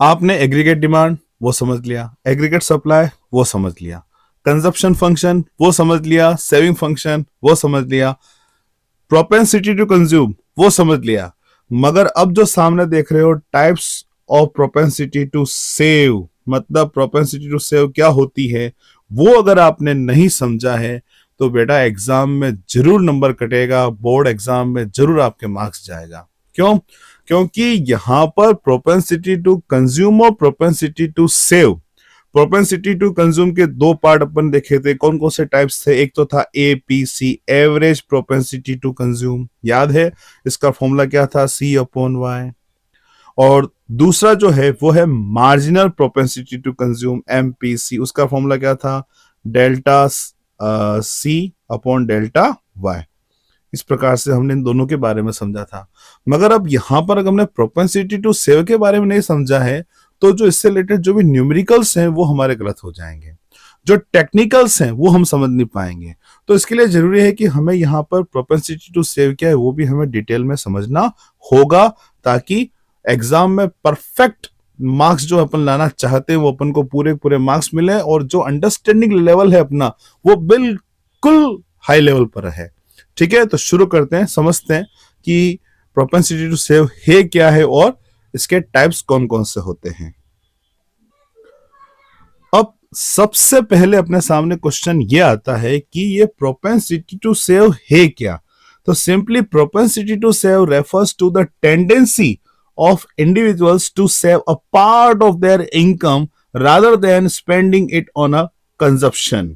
आपने aggregate demand वो समझ लिया, एग्रीगेट सप्लाई वो समझ लिया, कंजप्शन फंक्शन वो समझ लिया, सेविंग फंक्शन वो समझ लिया, प्रोपेंसिटी टू कंज्यूम वो समझ लिया। मगर अब जो सामने देख रहे हो types of propensity to save, मतलब प्रोपेंसिटी टू सेव क्या होती है, वो अगर आपने नहीं समझा है तो बेटा एग्जाम में जरूर नंबर कटेगा, बोर्ड एग्जाम में जरूर आपके मार्क्स जाएगा। क्यों? क्योंकि यहां पर प्रोपेंसिटी टू कंज्यूम और propensity to save, propensity to consume के दो पार्ट अपन देखे थे। कौन कौन से टाइप्स थे? एक तो था APC, average propensity to consume, याद है इसका फॉर्मूला क्या था? C upon Y. और दूसरा जो है वो है marginal propensity to consume, MPC, उसका फॉर्मूला क्या था? Delta C upon delta Y. इस प्रकार से हमने इन दोनों के बारे में समझा था। मगर अब यहां पर अगर हमने प्रोपेंसिटी टू सेव के बारे में नहीं समझा है तो जो इससे रिलेटेड जो भी न्यूमेरिकल्स हैं वो हमारे गलत हो जाएंगे, जो टेक्निकल्स हैं वो हम समझ नहीं पाएंगे। तो इसके लिए जरूरी है कि हमें यहाँ पर प्रोपेंसिटी टू सेव क्या है वो भी हमें डिटेल में समझना होगा, ताकि एग्जाम में परफेक्ट मार्क्स जो अपन लाना चाहते हैं वो अपन को पूरे पूरे मार्क्स मिले, और जो अंडरस्टैंडिंग लेवल है अपना वो बिल्कुल हाई लेवल पर है। ठीक है, तो शुरू करते हैं, समझते हैं कि प्रोपेंसिटी टू सेव है क्या है और इसके टाइप्स कौन कौन से होते हैं। अब सबसे पहले अपने सामने क्वेश्चन ये आता है कि ये प्रोपेंसिटी टू सेव है क्या। तो simply propensity to save refers to the tendency of individuals to save a part of their income rather than spending it on a consumption।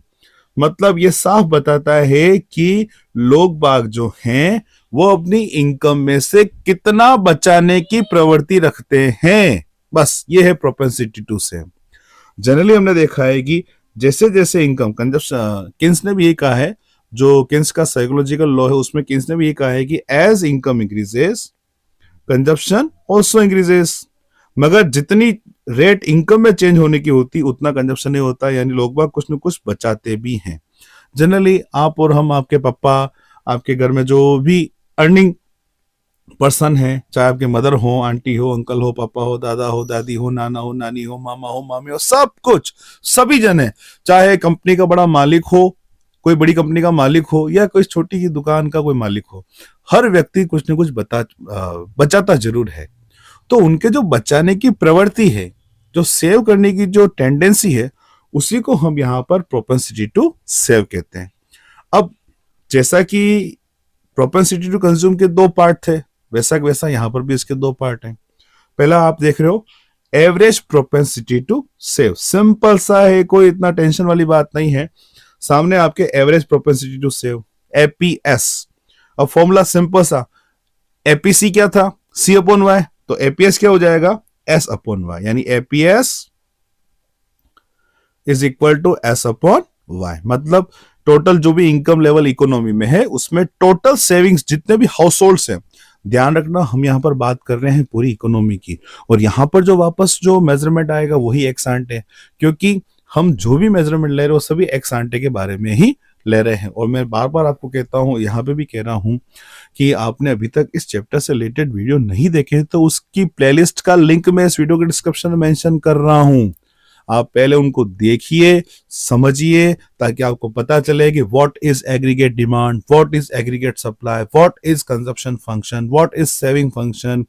मतलब ये साफ बताता है कि लोग बाग जो हैं वो अपनी इनकम में से कितना बचाने की प्रवृत्ति रखते हैं, बस ये है प्रोपेंसिटी टू सेव। जनरली हमने देखा है कि जैसे जैसे इनकम कंजप्शन, किन्स ने भी ये कहा है, जो किन्स का साइकोलॉजिकल लॉ है उसमें किन्स ने भी ये कहा है कि as income increases consumption also increases. मगर जितनी रेट इनकम में चेंज होने की होती उतना कंजप्शन नहीं होता, यानी लोग बाग कुछ न कुछ बचाते भी हैं। जनरली आप और हम, आपके पापा, आपके घर में जो भी अर्निंग पर्सन है, चाहे आपके मदर हो, आंटी हो, अंकल हो, पापा हो, दादा हो, दादी हो, नाना हो, नानी हो, मामा हो, मामी हो, सब कुछ सभी जने, चाहे कंपनी का बड़ा मालिक हो, कोई बड़ी कंपनी का मालिक हो, या कोई छोटी की दुकान का कोई मालिक हो, हर व्यक्ति कुछ न कुछ बचाता जरूर है। तो उनके जो बचाने की प्रवृत्ति है, जो सेव करने की जो टेंडेंसी है, उसी को हम यहाँ पर प्रोपेंसिटी टू सेव कहते हैं। अब जैसा कि प्रोपेंसिटी टू कंज्यूम के दो पार्ट थे, वैसा यहाँ पर भी इसके दो पार्ट हैं। पहला आप देख रहे हो average propensity to save, simple सा है, कोई इतना टेंशन वाली बात नहीं है। सामने आपके average propensity to save, APS. अब फॉर्मूला सिंपल सा, एपीसी क्या था? सी अपॉन वाई, तो एपीएस क्या हो जाएगा? एस अपॉन वाई, यानी APS is equal to S upon Y. मतलब टोटल जो भी इनकम लेवल इकोनॉमी में है उसमें टोटल सेविंग्स जितने भी हाउस होल्ड्स हैं, ध्यान रखना हम यहां पर बात कर रहे हैं पूरी इकोनॉमी की, और यहां पर जो वापस जो मेजरमेंट आएगा वही एक्स आंटे, क्योंकि हम जो भी मेजरमेंट ले रहे हैं वो सभी एक्स आंटे के बारे में ही ले रहे हैं। और मैं बार बार आपको कहता हूं, यहां पे भी कह रहा हूं कि आपने अभी तक इस चैप्टर से रिलेटेड वीडियो नहीं देखे तो उसकी प्लेलिस्ट का लिंक मैं इस वीडियो के डिस्क्रिप्शन में मेंशन कर रहा हूं। आप पहले उनको देखिए, समझिए, ताकि आपको पता चले कि what is aggregate demand, what is aggregate supply, what is consumption function, what is saving function,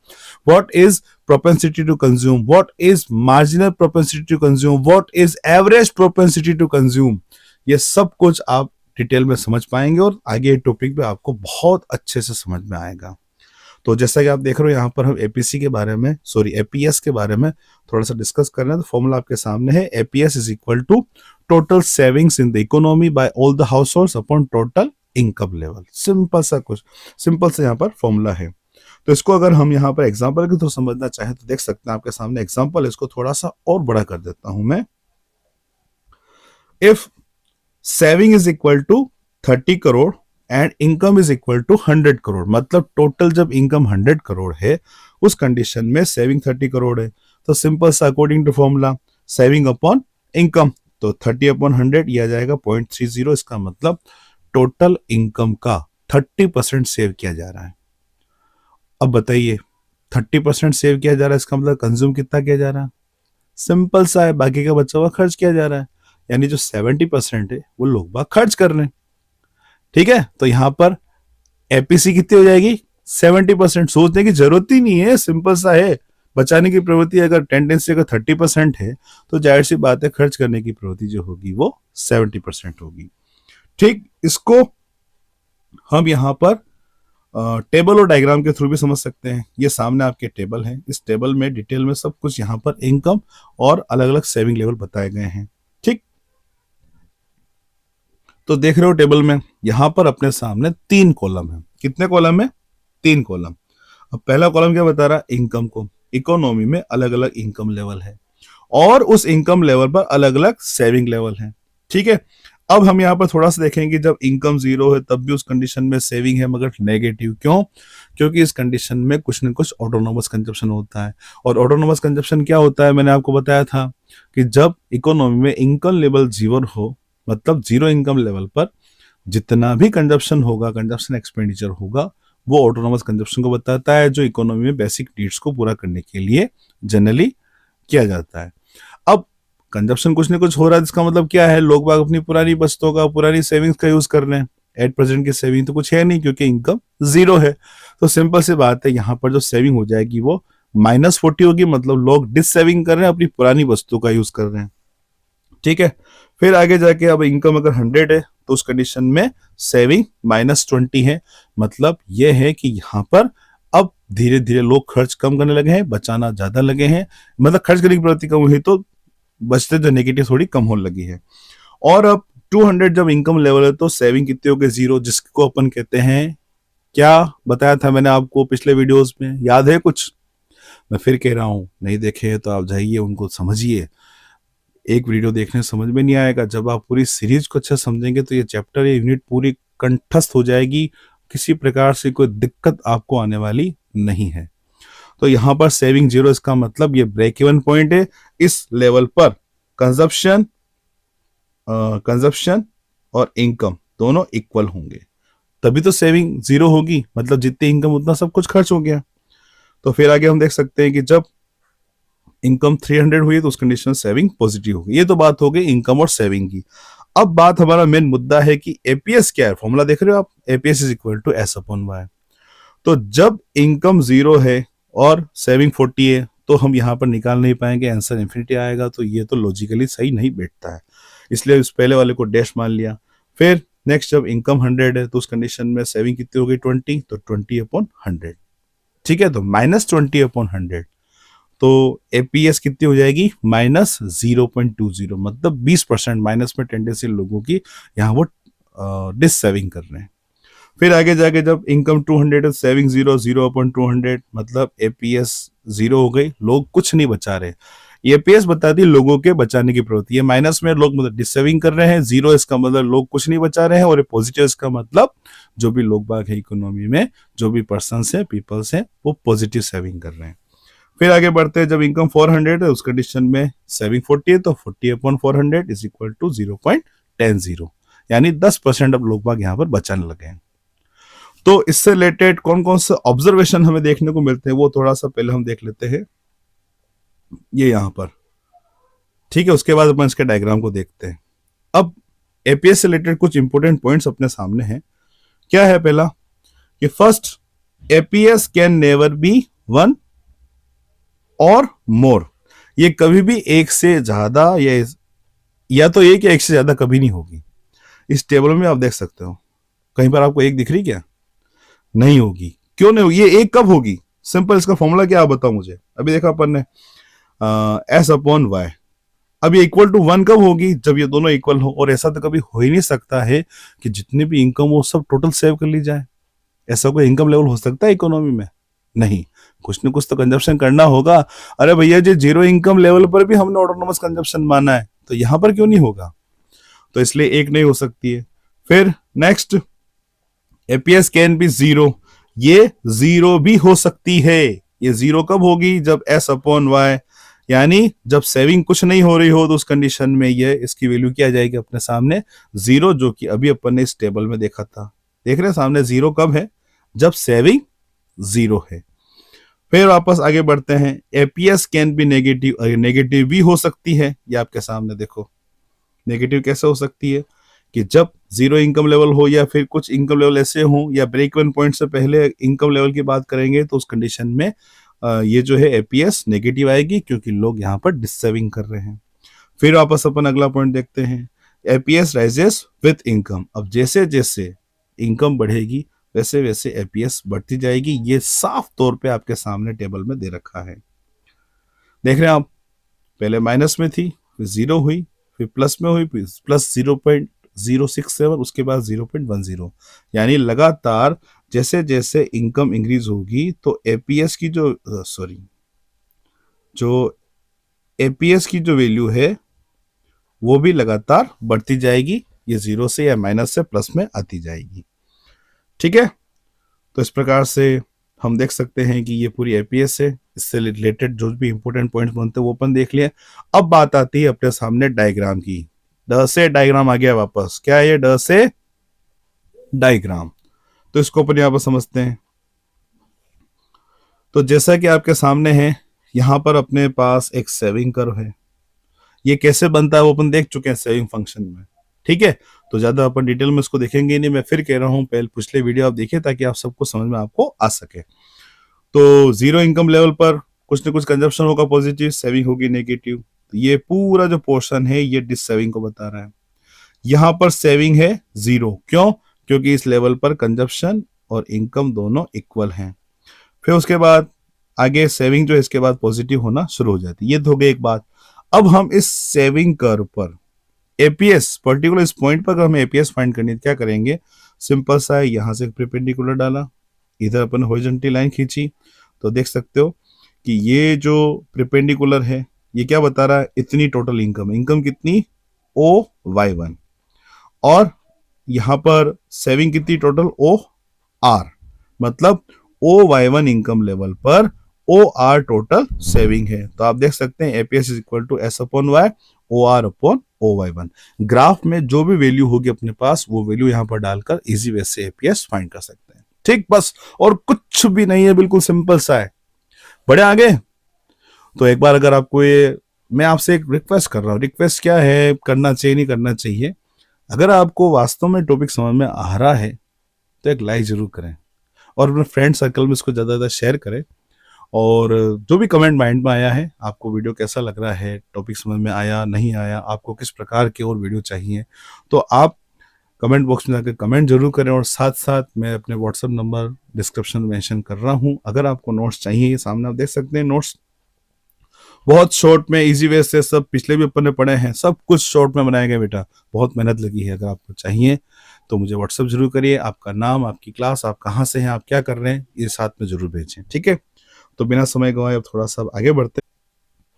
what is propensity to consume, what is marginal propensity to consume, what is average propensity to consume। ये सब कुछ आप detail में समझ पाएंगे और आगे topic पे आपको बहुत अच्छे से समझ में आएगा। तो जैसा कि आप देख रहे हो यहाँ पर हम एपीसी के बारे में, सॉरी एपीएस के बारे में थोड़ा सा डिस्कस कर रहे हैं। तो फॉर्मूला आपके सामने है, APS is equal to total savings in the economy by all the households upon total income level. Simple सा यहाँ पर फॉर्मूला है। तो इसको अगर हम यहाँ पर एग्जाम्पल के थ्रू समझना चाहें तो देख सकते हैं आपके सामने एग्जाम्पल, इसको थोड़ा सा और बड़ा कर देता हूं मैं। If saving is equal to 30 crore and income is equal to 100 crore, मतलब टोटल जब इनकम 100 करोड़ है उस कंडीशन में सेविंग 30 करोड़ है, तो सिंपल सा according to formula saving upon income, तो 30 अपॉन 100 ये आ जाएगा 0.30। इसका मतलब टोटल इनकम का 30% सेव किया जा रहा है। अब बताइए 30% सेव किया जा रहा है, इसका मतलब कंज्यूम कितना किया जा रहा है? सिंपल सा है, बाकी का बच्चा हुआ खर्च किया जा रहा है, यानी जो 70% है वो लोग बाग खर्च कर रहे हैं। ठीक है, तो यहां पर एपीसी कितनी हो जाएगी? 70%। सोचने की जरूरत ही नहीं है, सिंपल सा है। बचाने की प्रवृत्ति अगर टेंडेंसी अगर 30% है तो जाहिर सी बात है खर्च करने की प्रवृत्ति जो होगी वो 70% होगी। ठीक, इसको हम यहां पर टेबल और डायग्राम के थ्रू भी समझ सकते हैं। ये सामने आपके टेबल है, इस टेबल में डिटेल में सब कुछ यहाँ पर इनकम और अलग अलग सेविंग लेवल बताए गए हैं। ठीक, तो देख रहे हो टेबल में यहां पर अपने सामने 3 कॉलम है। कितने कॉलम है? 3 कॉलम। अब पहला कॉलम क्या बता रहा? इनकम को। इकोनॉमी में अलग अलग इनकम लेवल है और उस इनकम लेवल पर अलग अलग सेविंग लेवल है। ठीक है, अब हम यहाँ पर थोड़ा सा देखेंगे, जब इनकम 0 है तब भी उस कंडीशन में सेविंग है मगर नेगेटिव। क्यों? क्योंकि इस कंडीशन में कुछ न कुछ ऑटोनोमस कंजप्शन होता है। और ऑटोनोमस कंजप्शन क्या होता है? मैंने आपको बताया था कि जब इकोनॉमी में इनकम लेवल 0 हो, मतलब 0 इनकम लेवल पर जितना भी कंजप्शन होगा, कंजप्शन एक्सपेंडिचर होगा, वो ऑटोनोमस कंजप्शन को बताता है, जो इकोनॉमी में बेसिक नीड्स को पूरा करने के लिए जनरली किया जाता है। अब कंजप्शन कुछ न कुछ हो रहा है, इसका मतलब क्या है? लोग बाग अपनी पुरानी बचतों का, पुरानी सेविंग्स का यूज कर रहे हैं। एट प्रेजेंट की सेविंग तो कुछ है नहीं क्योंकि इनकम 0 है। तो सिंपल सी बात है, यहाँ पर जो सेविंग हो जाएगी वो -40 होगी, मतलब लोग डिस सेविंग कर रहे हैं, अपनी पुरानी वस्तु का यूज कर रहे हैं। ठीक है, फिर आगे जाके अब इनकम अगर 100 है तो उस कंडीशन में सेविंग -20 है। मतलब यह है कि यहाँ पर अब धीरे धीरे लोग खर्च कम करने लगे हैं, बचाना ज्यादा लगे हैं। मतलब खर्च करने की प्रवृत्ति कम हुई तो बचते जो नेगेटिव थोड़ी कम होने लगी है। और अब 200 जब इनकम लेवल है तो सेविंग कितनी हो गई? 0, जिसको अपन कहते हैं, क्या बताया था मैंने आपको पिछले वीडियोस में, याद है कुछ? मैं फिर कह रहा हूं, नहीं देखे तो आप जाइए उनको समझिए। एक वीडियो देखने समझ में नहीं आएगा, जब आप पूरी सीरीज को अच्छा समझेंगे तो ये चैप्टर, ये यूनिट पूरी कंठस्थ हो जाएगी, किसी प्रकार से कोई दिक्कत आपको आने वाली नहीं है। तो यहां पर सेविंग 0, इसका मतलब ये ब्रेक इवन पॉइंट है। इस लेवल पर कंजप्शन और इनकम दोनों इक्वल होंगे, तभी तो सेविंग 0 होगी। मतलब जितनी इनकम उतना सब कुछ खर्च हो गया। तो फिर आगे हम देख सकते हैं कि जब इनकम 300 हुई तो उस कंडीशन में सेविंग पॉजिटिव होगी। ये तो बात हो गई इनकम और सेविंग की। अब बात हमारा मेन मुद्दा है कि एपीएस क्या है। फॉर्मूला देख रहे हो आप, APS is equal to S upon Y. तो जब इनकम 0 है और सेविंग 40 है तो हम यहां पर निकाल नहीं पाएंगे, आंसर इंफिनिटी आएगा। तो ये तो लॉजिकली सही नहीं बैठता है, इसलिए उस पहले वाले को डैश मान लिया। फिर नेक्स्ट जब इनकम 100 है तो उस कंडीशन में सेविंग कितनी हो गई? 20, तो 20/100। ठीक है, तो -20/100, तो एपीएस कितनी हो जाएगी? -0.20, मतलब 20% माइनस में टेंडेंसी लोगों की यहाँ वो डिस सेविंग कर रहे हैं। फिर आगे जाके जब इनकम 200 है, सेविंग 0, 0/200, मतलब एपीएस 0 हो गई, लोग कुछ नहीं बचा रहे। एपीएस बताती है लोगों के बचाने की प्रवृत्ति है। माइनस में लोग मतलब डिस सेविंग कर रहे हैं, 0 इसका मतलब लोग कुछ नहीं बचा रहे हैं, और पॉजिटिव इसका मतलब जो भी लोग बाग है इकोनॉमी में, जो भी पर्सन है, पीपल्स है, वो पॉजिटिव सेविंग कर रहे हैं। फिर आगे बढ़ते हैं, जब इनकम 400 है उस कंडीशन में सेविंग 40 है, तो 40/400 इज इक्वल टू 0.10, यानी 10% अब लोग बाग यहाँ पर बचाने लगे हैं। तो इससे रिलेटेड कौन कौन से ऑब्जर्वेशन हमें देखने को मिलते हैं वो थोड़ा सा पहले हम देख लेते हैं, ये यहां पर। ठीक है, उसके बाद अपन इसके डायग्राम को देखते हैं। अब एपीएस से रिलेटेड कुछ इंपोर्टेंट पॉइंट्स अपने सामने हैं। क्या है? पहला कि first, APS can never be 1 और मोर। ये कभी भी एक से ज्यादा या तो एक या एक से ज्यादा कभी नहीं होगी। इस टेबल में आप देख सकते हो, कहीं पर आपको एक दिख रही? क्या नहीं होगी? क्यों नहीं होगी? ये एक कब होगी? सिंपल, इसका फॉर्मूला क्या आप बताओ मुझे। अभी देखा अपन ने एस अपॉन वाई। अब ये इक्वल टू 1 कब होगी? जब ये दोनों इक्वल हो। और ऐसा तो कभी हो ही नहीं सकता है कि जितनी भी इनकम हो सब टोटल सेव कर ली जाए। ऐसा कोई इनकम लेवल हो सकता है इकोनॉमी में? नहीं, कुछ न कुछ तो कंजप्शन करना होगा। अरे भैया जी, 0 इनकम लेवल पर भी हमने ऑटोनोमस कंजप्शन माना है, तो यहां पर क्यों नहीं होगा? तो इसलिए एक नहीं हो सकती है। फिर नेक्स्ट, एपीएस कैन बी 0। ये 0 भी हो सकती है। ये 0 कब होगी? जब एस अपॉन वाई, यानी जब सेविंग कुछ नहीं हो रही हो तो उस कंडीशन में ये इसकी वैल्यू क्या आ जाएगी अपने सामने? 0, जो कि अभी अपन ने इस टेबल में देखा था। देख रहे हैं सामने 0 कब है? जब सेविंग 0 है। फिर वापस आगे बढ़ते हैं, APS can be negative, negative भी हो सकती है, ये आपके सामने देखो नेगेटिव कैसे हो सकती है कि जब जीरो इनकम लेवल हो या फिर कुछ इनकम लेवल ऐसे हो या ब्रेक इवन पॉइंट से पहले इनकम लेवल की बात करेंगे तो उस कंडीशन में ये जो है एपीएस नेगेटिव आएगी क्योंकि लोग यहाँ पर डिसेविंग कर रहे हैं। फिर वापस अपन अगला पॉइंट देखते हैं, एपीएस राइजेस विथ इनकम। अब जैसे जैसे इनकम बढ़ेगी वैसे वैसे एपीएस बढ़ती जाएगी, ये साफ तौर पे आपके सामने टेबल में दे रखा है, देख रहे हैं आप। पहले माइनस में थी, फिर जीरो हुई, फिर प्लस में हुई, फिर प्लस 0.067, उसके बाद 0.10, यानी लगातार जैसे जैसे इनकम इंक्रीज होगी तो एपीएस की जो एपीएस की जो वैल्यू है वो भी लगातार बढ़ती जाएगी, ये जीरो से या माइनस से प्लस में आती जाएगी। ठीक है, तो इस प्रकार से हम देख सकते हैं कि ये पूरी एपीएस है, इससे रिलेटेड जो भी इंपॉर्टेंट पॉइंट्स बनते हैं वो अपन देख लिए। अब बात आती है अपने सामने डायग्राम की, ड से डायग्राम आ गया वापस, क्या है ये ड से डायग्राम, तो इसको अपन यहां पर समझते हैं। तो जैसा कि आपके सामने है, यहां पर अपने पास एक सेविंग कर्व है, ये कैसे बनता है वो अपन देख चुके हैं सेविंग फंक्शन में। ठीक है, तो ज्यादा अपन डिटेल में इसको देखेंगे नहीं, मैं फिर कह रहा हूं पहले पिछले वीडियो आप देखिए ताकि आप सबको समझ में आपको आ सके। तो जीरो इनकम लेवल पर कुछ न कुछ कंजप्शन होगा पॉजिटिव, सेविंग होगी नेगेटिव, तो ये पूरा जो पोर्शन है ये डिस सेविंग को बता रहा है। यहां पर सेविंग है जीरो, क्यों? क्योंकि इस लेवल पर कंजप्शन और इनकम दोनों इक्वल हैं। फिर उसके बाद आगे सेविंग जो है इसके बाद पॉजिटिव होना शुरू हो जाती है, ये तो हो गई एक बात। अब हम इस सेविंग कर्व पर एपीएस पर्टिकुलर इस पॉइंट पर अगर हमें एपीएस फाइंड करनी है क्या करेंगे, सिंपल सा है, यहां से एक परपेंडिकुलर डाला, इधर अपन हॉरिजॉन्टल लाइन खींची, तो देख सकते हो कि ये जो परपेंडिकुलर है ये क्या बता रहा है, इतनी टोटल इनकम, इनकम कितनी ओ वाई वन, और यहां पर सेविंग कितनी टोटल ओ आर, मतलब O Y one income level पर ओ आर टोटल सेविंग है। तो आप देख सकते हैं APS is equal to S upon Y O R upon O Y one. Graph में जो भी वैल्यू होगी अपने पास वो वैल्यू यहां पर डालकर इजी वे से एपीएस फाइंड कर सकते हैं। ठीक, बस और कुछ भी नहीं है, बिल्कुल सिंपल सा है। बड़े आगे, तो एक बार अगर आपको ये, मैं आपसे एक रिक्वेस्ट कर रहा हूं, रिक्वेस्ट क्या है, करना चाहिए नहीं करना चाहिए, अगर आपको वास्तव में टॉपिक समझ में आ रहा है तो एक लाइक जरूर करें और अपने फ्रेंड सर्कल में इसको ज़्यादा ज़्यादा शेयर करें। और जो भी कमेंट माइंड में आया है, आपको वीडियो कैसा लग रहा है, टॉपिक समझ में आया नहीं आया, आपको किस प्रकार के और वीडियो चाहिए, तो आप कमेंट बॉक्स में जाकर कमेंट जरूर करें। और साथ साथ मैं अपने व्हाट्सएप नंबर डिस्क्रिप्शन में मेंशन कर रहा हूं, अगर आपको नोट्स चाहिए, ये सामने आप देख सकते हैं नोट्स, बहुत शॉर्ट में इजी वे से, सब पिछले भी अपन ने पढ़े हैं, सब कुछ शॉर्ट में बनाया गया बेटा, बहुत मेहनत लगी है। अगर आपको चाहिए तो मुझे व्हाट्सएप जरूर करिए, आपका नाम, आपकी क्लास, आप कहाँ से हैं, आप क्या कर रहे हैं, ये साथ में जरूर भेजें। ठीक है, तो बिना समय गवाए अब थोड़ा सा आगे बढ़ते हैं।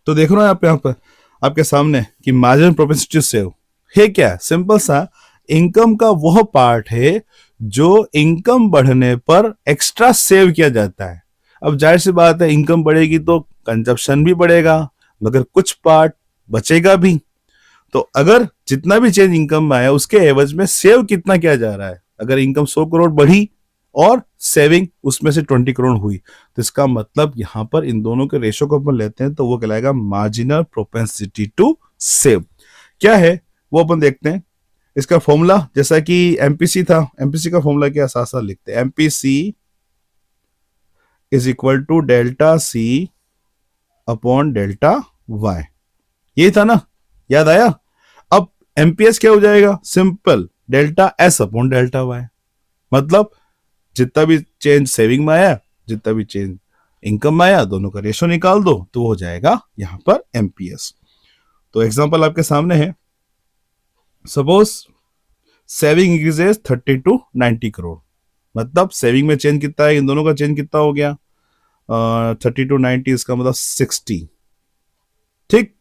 तो देख रहे हो आप यहाँ पर आपके सामने कि मार्जिनल प्रोपेंसिटी सेव है क्या, सिंपल सा इनकम का वह पार्ट है जो इनकम बढ़ने पर एक्स्ट्रा सेव किया जाता है। अब जाहिर सी बात है, इनकम बढ़ेगी तो कंजप्शन भी बढ़ेगा, मगर कुछ पार्ट बचेगा भी। तो अगर जितना भी चेंज इनकम में आया उसके एवज में सेव कितना किया जा रहा है, अगर इनकम 100 करोड़ बढ़ी और सेविंग उसमें से 20 करोड़ हुई, तो इसका मतलब यहां पर इन दोनों के रेशो को अपन लेते हैं तो वो कहलाएगा मार्जिनल प्रोपेंसिटी टू सेव। क्या है वो अपन देखते हैं। इसका फॉर्मूला जैसा कि एमपीसी था, एमपीसी का फॉर्मूला क्या, साथ साथ लिखते हैं, MPC is equal to delta C upon delta Y, यही था ना, याद आया। अब एमपीएस क्या हो जाएगा, simple delta S upon delta Y, मतलब जितना भी चेंज सेविंग में आया, जितना भी चेंज इनकम में आया, दोनों का रेशो निकाल दो तो हो जाएगा यहां पर एमपीएस। तो एग्जांपल आपके सामने है, suppose saving increases 30 to 90 crore, मतलब सेविंग में चेंज कितना है, इन दोनों का चेंज कितना हो गया, 30 to 90, इसका मतलब 60। ठीक,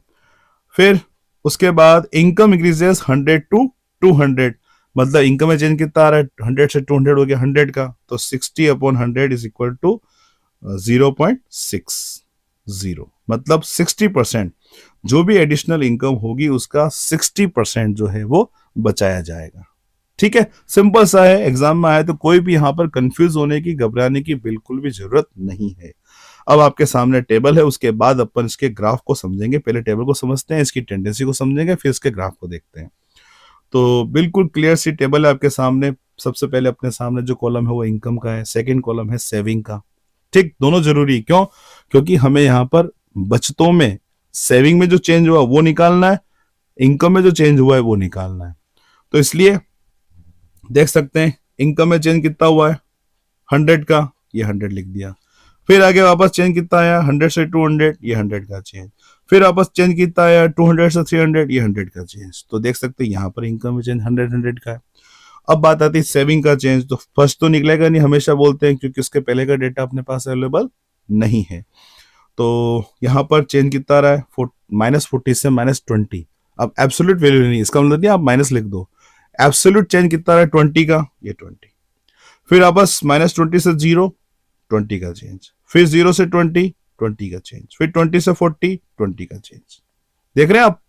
फिर उसके बाद इनकम इंक्रीजेस 100 to 200, मतलब इनकम में चेंज कितना आ रहा है, 100 से 200 हो गया 100 का, तो 60 अपॉन 100 इज इक्वल टू 0.60, मतलब 60% जो भी एडिशनल इनकम होगी उसका 60% जो है वो बचाया जाएगा। ठीक है, सिंपल सा है, एग्जाम में आया तो कोई भी यहां पर कंफ्यूज होने की, घबराने की बिल्कुल भी जरूरत नहीं है। अब आपके सामने टेबल है, उसके बाद अपन इसके ग्राफ को समझेंगे। पहले टेबल को समझते हैं, इसकी टेंडेंसी को समझेंगे, फिर इसके ग्राफ को देखते हैं। तो बिल्कुल क्लियर सी टेबल है आपके सामने। सबसे पहले अपने सामने जो कॉलम है वो इनकम का है, सेकंड कॉलम है सेविंग का। ठीक, दोनों जरूरी। क्यों? क्योंकि हमें यहाँ पर बचतों में, सेविंग में जो चेंज हुआ वो निकालना है, इनकम में जो चेंज हुआ है वो निकालना है। तो इसलिए देख सकते हैं इनकम में चेंज कितना हुआ है 100 का, ये 100 लिख दिया। फिर आगे वापस चेंज कितना आया 100 से 200, ये 100 का चेंज। फिर वापस चेंज कितना आया 200 से 300, ये 100 का चेंज। तो देख सकते हैं यहाँ पर इनकम में चेंज 100 का है। अब बात आती है सेविंग का चेंज। तो फर्स्ट तो निकलेगा नहीं, हमेशा बोलते हैं, क्योंकि उसके पहले का डेटा अपने पास अवेलेबल नहीं है। तो यहाँ पर चेंज कितना रहा है -40 से -20। अब एब्सोल्यूट वैल्यू नहीं, इसका मतलब नहीं आप माइनस लिख दो। एब्सोल्यूट चेंज कितना रहा है 20 का, ये 20। फिर वापस -20 से 0, 20 का चेंज। फिर 0 से 20, 20 का चेंज। फिर 20 से 40, 20 का चेंज। देख रहे हैं आप?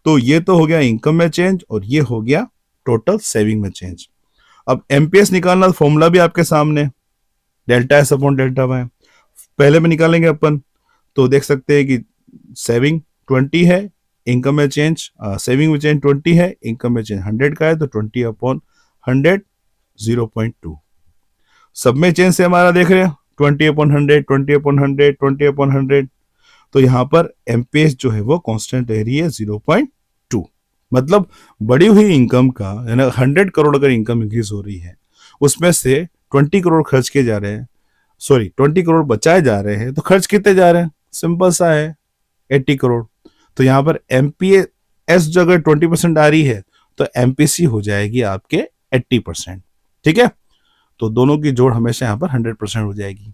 तो ये तो हो गया इनकम में चेंज, और ये हो गया टोटल सेविंग में चेंज। अब एमपीएस निकालना, फॉर्मूला भी आपके सामने, delta S upon delta Y. पहले में निकालेंगे अपन, तो देख सकते हैं कि सेविंग 20 है, इनकम में चेंज, सेविंग में चेंज 20 है, इनकम में चेंज 100 का है, तो 20 अपॉन 100 0.2। सब में चेंज से हमारा देख रहे हैं 20 अपॉन 100, 20 अपॉन 100, 20 अपॉन 100। तो यहाँ पर एमपीएस जो है वो कांस्टेंट रह रही है 0.2। मतलब बढ़ी हुई इनकम का, यानी 100 करोड़ अगर इनकम इंक्रीज हो रही है, उसमें से 20 करोड़ खर्च किए जा रहे हैं, 20 करोड़ बचाए जा रहे हैं, तो खर्च कितने जा रहे हैं? सिंपल सा है, 80 करोड़। तो यहाँ पर एमपीएस जो अगर 20% आ रही है, तो एमपीसी हो जाएगी आपके 80%। ठीक है, तो दोनों की जोड़ हमेशा यहाँ पर 100% हो जाएगी।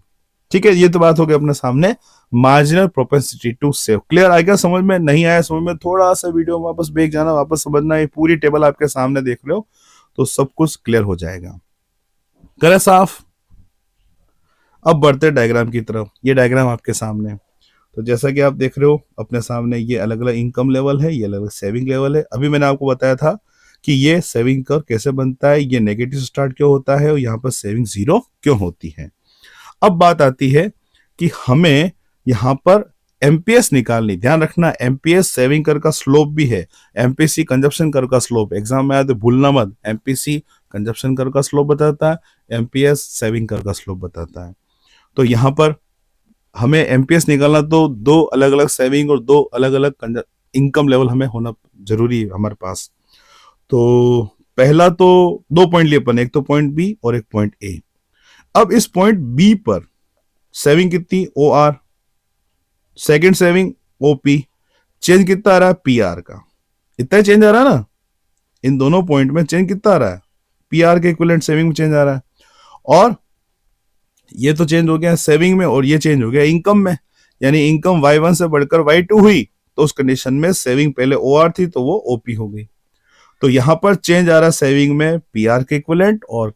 ठीक है, ये तो बात हो गई अपने सामने marginal propensity to save. Clear आएगा? समझ में नहीं आया समझ में, थोड़ा सा वीडियो वापस बैक जाना, वापस समझना। ये पूरी टेबल आपके सामने देख रहे हो तो सब कुछ क्लियर हो जाएगा। करे साफ? अब बढ़ते डायग्राम की तरफ। ये डायग्राम आपके सामने, तो जैसा कि आप देख रहे हो अपने सामने, ये अलग अलग इनकम लेवल है, ये अलग अलग सेविंग लेवल है। अभी मैंने आपको बताया था कि ये सेविंग कर्व कैसे बनता है, ये नेगेटिव स्टार्ट क्यों होता है, और यहाँ पर सेविंग 0 क्यों होती है। अब बात आती है कि हमें यहाँ पर एमपीएस निकालनी। ध्यान रखना, एमपीएस सेविंग कर्व का स्लोप भी है, एमपीसी कंजप्शन कर्व का स्लोप। एग्जाम में आया तो भूलना मत, एमपीसी कंजप्शन कर्व का स्लोप बताता है, एमपीएस सेविंग कर्व का स्लोप बताता है। तो यहाँ पर हमें एमपीएस निकालना, तो दो अलग अलग सेविंग और दो अलग अलग इनकम लेवल हमें होना जरूरी है हमारे पास। तो पहला तो 2 पॉइंट लिए अपन, एक तो पॉइंट बी और एक पॉइंट ए। अब इस पॉइंट बी पर सेविंग कितनी? O R. Second saving OP. Change कितना आ रहा है? पी आर का। इतना चेंज आ रहा है ना, इन दोनों पॉइंट में चेंज कितना आ रहा है? पी आर के इक्विवेलेंट सेविंग में चेंज आ रहा है। और ये तो चेंज हो गया सेविंग में, और ये चेंज हो गया इनकम में। यानी इनकम y1 से बढ़कर y2 हुई, तो उस कंडीशन में सेविंग पहले OR थी तो वो OP हो गई। तो यहां पर चेंज आ रहा है सेविंग में PR के इक्विवेलेंट, और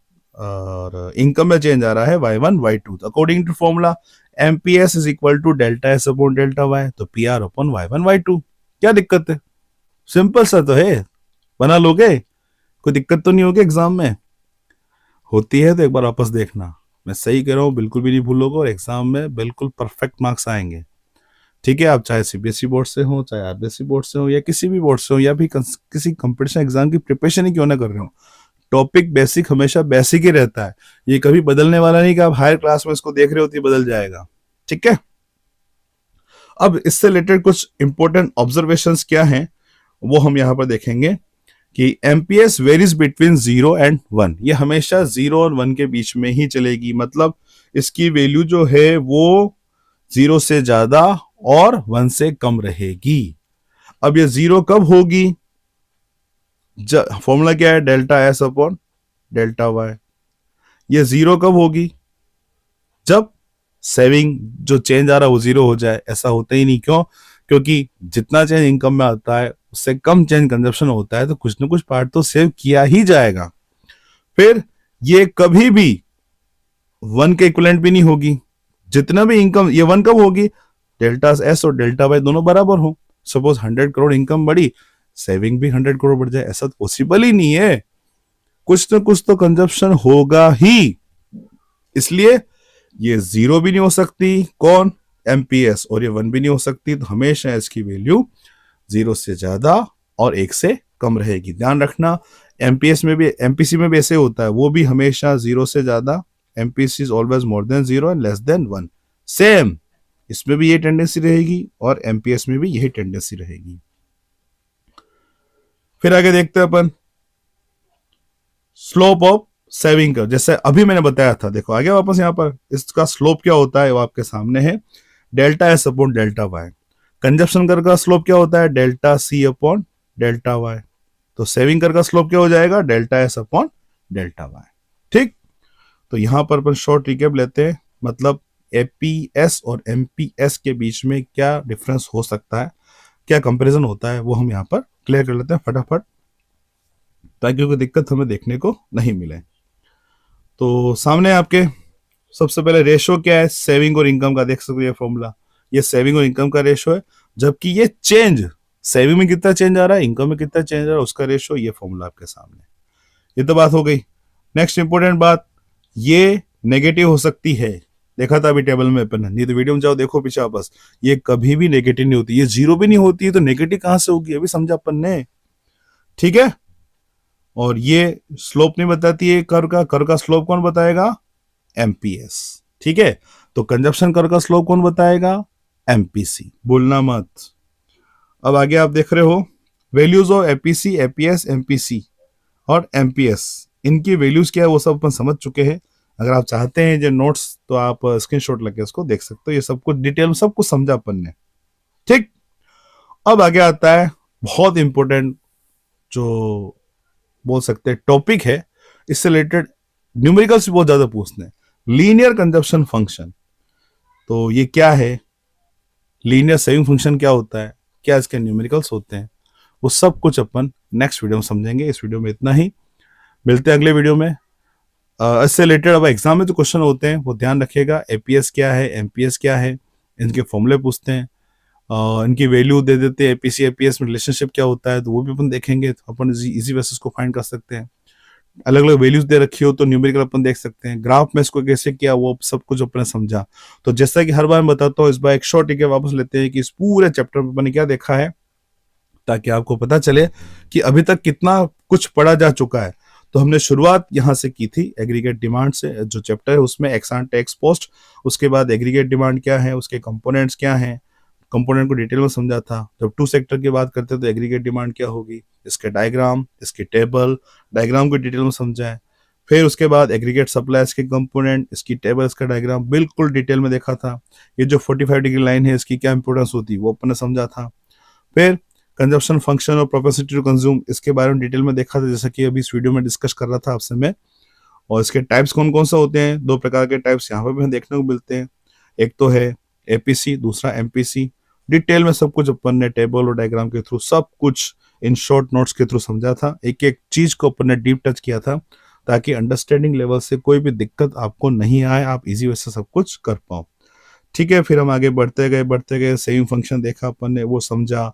इनकम में चेंज आ रहा है y1 y2। According to formula MPS is equal to delta S upon delta Y, तो PR अपॉन y1 y2। क्या दिक्कत है? सिंपल सा तो है, बना लोगे, कोई दिक्कत तो नहीं होगी। एग्जाम में होती है तो एक बार वापस देखना, मैं सही कह रहा हूँ, बिल्कुल भी नहीं भूलोगे, और एग्जाम में बिल्कुल परफेक्ट मार्क्स आएंगे। ठीक है, आप चाहे सीबीएसई बोर्ड से हो, चाहे आरबीएसई बोर्ड से हो, या किसी भी बोर्ड से हो, या भी किसी कंपटीशन एग्जाम की प्रिपरेशन ही क्यों ना कर रहे हो, टॉपिक बेसिक हमेशा बेसिक ही रहता है। ये कभी बदलने वाला नहीं कि आप हायर क्लास में इसको देख रहे हो तो बदल जाएगा। ठीक है, अब इससे रिलेटेड कुछ इंपॉर्टेंट ऑब्जर्वेशंस क्या हैं वो हम यहाँ पर देखेंगे कि एमपीएस वेरीज बिटवीन 0 एंड 1। ये हमेशा 0 और 1 के बीच में ही चलेगी। मतलब इसकी वैल्यू जो है वो 0 से ज्यादा और 1 से कम रहेगी। अब ये 0 कब होगी? फॉर्मूला क्या है? Delta S upon delta Y. ये 0 कब होगी? जब सेविंग जो चेंज आ रहा है वो 0 हो जाए। ऐसा होता ही नहीं। क्यों? क्योंकि जितना चेंज इनकम में आता है उससे कम चेंज कंजप्शन होता है, तो कुछ ना कुछ पार्ट तो सेव किया ही जाएगा। फिर ये कभी भी 1 के इक्विवेलेंट भी नहीं होगी। जितना भी इनकम, ये 1 कब होगी? डेल्टा एस और डेल्टा वाई दोनों बराबर हो। सपोज 100 करोड़ इनकम बढ़ी, सेविंग भी 100 करोड़ बढ़ जाए, ऐसा तो पॉसिबल ही नहीं है। कुछ ना कुछ तो कंजप्शन होगा ही। इसलिए ये 0 भी नहीं हो सकती। कौन? MPS, और ये 1 भी नहीं हो सकती, तो हमेशा इसकी वैल्यू 0 से ज्यादा और 1 से कम रहेगी। ध्यान रखना, MPS में भी, MPC में भी ऐसे होता है, वो भी हमेशा 0 से ज्यादा, MPC is always more than 0 and less than 1। Same इसमें भी ये टेंडेंसी रहेगी और MPS में भी यही टेंडेंसी रहेगी। फिर आगे देखते हैं अपन स्लोप ऑफ सेविंग कर्व। जैसे अभी मैंने बताया था, देखो आगे वापस यहाँ पर इसका स्लोप क्या होता है वो आपके सामने है, delta S upon delta Y. Consumption curve का स्लोप क्या होता है, delta C upon delta Y. तो सेविंग कर्व का स्लोप क्या हो जाएगा, delta S upon delta Y. ठीक, तो यहां पर अपन शॉर्ट रिकैप लेते हैं, मतलब एपीएस और एमपीएस के बीच में क्या डिफरेंस हो सकता है, क्या कंपैरिजन होता है, वो हम यहाँ पर क्लियर कर लेते हैं फटाफट, ताकि कोई दिक्कत हमें देखने को नहीं मिले। तो सामने आपके सबसे पहले रेशो क्या है, सेविंग और इनकम का, देख सकते हो ये फॉर्मूला, ये सेविंग और इनकम का रेशो है, जबकि ये चेंज, सेविंग में कितना चेंज आ रहा है, इनकम में कितना चेंज आ रहा है, उसका रेशो, ये फॉर्मूला आपके सामने। ये तो बात हो गई। नेक्स्ट इंपॉर्टेंट बात, ये नेगेटिव हो सकती है, देखा था अभी टेबल में अपन, नहीं तो वीडियो में जाओ देखो पीछे वापस, ये कभी भी नेगेटिव नहीं होती, ये 0 भी नहीं होती है, तो नेगेटिव कहां से होगी, अभी समझा अपन ने। ठीक है, और ये स्लोप नहीं बताती है कर्व का स्लोप कौन बताएगा, MPS। ठीक है, तो कंजप्शन कर्व का स्लोप कौन बताएगा, MPC, बोलना मत। अब आगे आप देख रहे हो values of APC, APS, MPC और MPS, इनकी वैल्यूज क्या है वो सब अपन समझ चुके हैं। अगर आप चाहते हैं जो नोट्स, तो आप स्क्रीनशॉट लेके उसको देख सकते हो, ये सब कुछ डिटेल में सब कुछ समझा अपन ने। ठीक, अब आगे आता है बहुत इंपॉर्टेंट, जो बोल सकते हैं टॉपिक है, इससे रिलेटेड न्यूमेरिकल्स भी बहुत ज्यादा पूछते हैं, लीनियर कंजप्शन फंक्शन। तो ये क्या है, लीनियर सेविंग फंक्शन क्या होता है, क्या इसके न्यूमेरिकल्स होते हैं, वो सब कुछ अपन नेक्स्ट वीडियो में समझेंगे। इस वीडियो में इतना ही, मिलते हैं अगले वीडियो में। इससे रिलेटेड अब एग्जाम में जो क्वेश्चन होते हैं वो ध्यान रखिएगा, एपीएस क्या है, एमपीएस क्या है, इनके फॉर्मूले पूछते हैं, इनकी वैल्यू दे देते हैं, एपीसी एपीएस में रिलेशनशिप क्या होता है, तो वो भी अपन देखेंगे, तो अपन इजी बेसिस को फाइंड कर सकते हैं। अलग अलग वैल्यूज दे रखी हो तो न्यूमेरिकल अपन देख सकते हैं, ग्राफ में इसको कैसे किया वो सब कुछ अपने समझा। तो जैसा कि हर बार मैं बताता हूँ, इस बार एक शॉर्ट टिके वापस लेते हैं कि इस पूरे चैप्टर में अपन ने क्या देखा है, ताकि आपको पता चले कि अभी तक कितना कुछ पढ़ा जा चुका है। तो हमने शुरुआत यहाँ से की थी एग्रीगेट डिमांड से, जो चैप्टर है उसमें एक्स एंटे एक्स पोस्ट, उसके बाद एग्रीगेट डिमांड क्या है, उसके कंपोनेंट्स क्या हैं, कंपोनेंट को डिटेल में समझा था। जब 2 सेक्टर की बात करते हैं तो एग्रीगेट डिमांड क्या होगी, इसके डायग्राम, इसकी टेबल, डायग्राम को डिटेल में समझा है। फिर उसके बाद एग्रीगेट सप्लाई, इसके कंपोनेंट, इसकी टेबल, इसका डायग्राम बिल्कुल डिटेल में देखा था। ये जो 45 डिग्री लाइन है इसकी क्या इंपोर्टेंस होती है वो अपन ने समझा था। फिर कंजप्शन फंक्शन और प्रोपेंसिटी टू कंज्यूम, इसके बारे में डिटेल में देखा था, जैसा कि अभी इस वीडियो में डिस्कस कर रहा था आपसे मैं। और इसके टाइप्स कौन कौन से होते हैं, 2 प्रकार के टाइप्स यहाँ पर भी हमें देखने को मिलते हैं, एक तो है एपीसी, दूसरा एमपीसी। डिटेल में सब कुछ अपन ने टेबल और डायग्राम के थ्रू सब कुछ इन शॉर्ट नोट्स के थ्रू समझा था, एक एक चीज को अपन ने डीप टच किया था, ताकि अंडरस्टैंडिंग लेवल से कोई भी दिक्कत आपको नहीं आए, आप इजी वे से सब कुछ कर पाओ। ठीक है, फिर हम आगे बढ़ते गए सेविंग फंक्शन देखा अपन ने, वो समझा।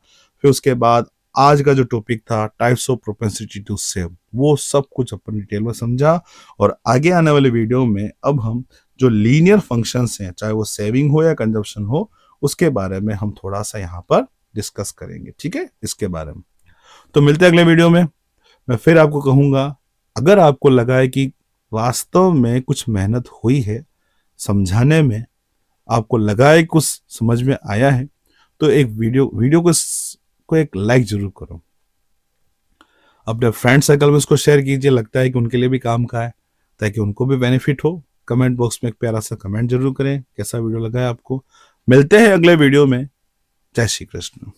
फिर उसके बाद आज का जो टॉपिक था types of propensity to save, वो सब कुछ अपन डिटेल में समझा। और आगे आने वाले वीडियो में अब हम जो लीनियर फंक्शंस हैं, चाहे वो सेविंग हो या कंजप्शन हो, उसके बारे में हम थोड़ा सा यहाँ पर डिस्कस करेंगे। ठीक है, इसके बारे में। तो मिलते हैं अगले वीडियो में। मैं फिर आपको कहूंगा, अगर आपको लगा है कि वास्तव में कुछ मेहनत हुई है समझाने में, आपको लगा है कुछ समझ में आया है, तो एक वीडियो को एक लाइक जरूर करो, अपने फ्रेंड सर्कल में उसको शेयर कीजिए, लगता है कि उनके लिए भी काम का है, ताकि उनको भी बेनिफिट हो। कमेंट बॉक्स में एक प्यारा सा कमेंट जरूर करें, कैसा वीडियो लगा है आपको। मिलते हैं अगले वीडियो में। जय श्री कृष्ण।